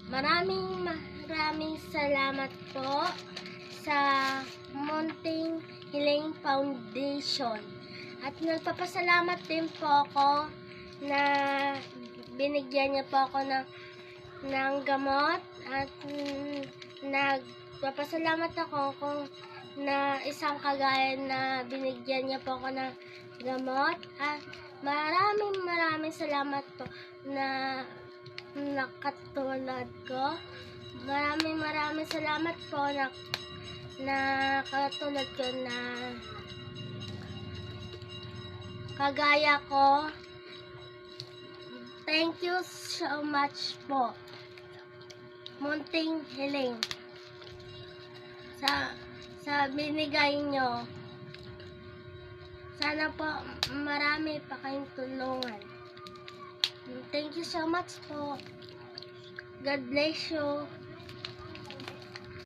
Maraming salamat po sa Munting Hiling Foundation. At nagpapasalamat din po ako na binigyan niya po ako ng gamot at nagpapasalamat ako kung na isang kagaya na binigyan niya po ako ng gamot. At maraming salamat po na nakatulad ko. Maraming salamat po na katulad ko na kagaya ko. Thank you so much po, Munting Hiling, sa binigay nyo. Sana po marami pa kayong tulungan. Thank you so much po. God bless you.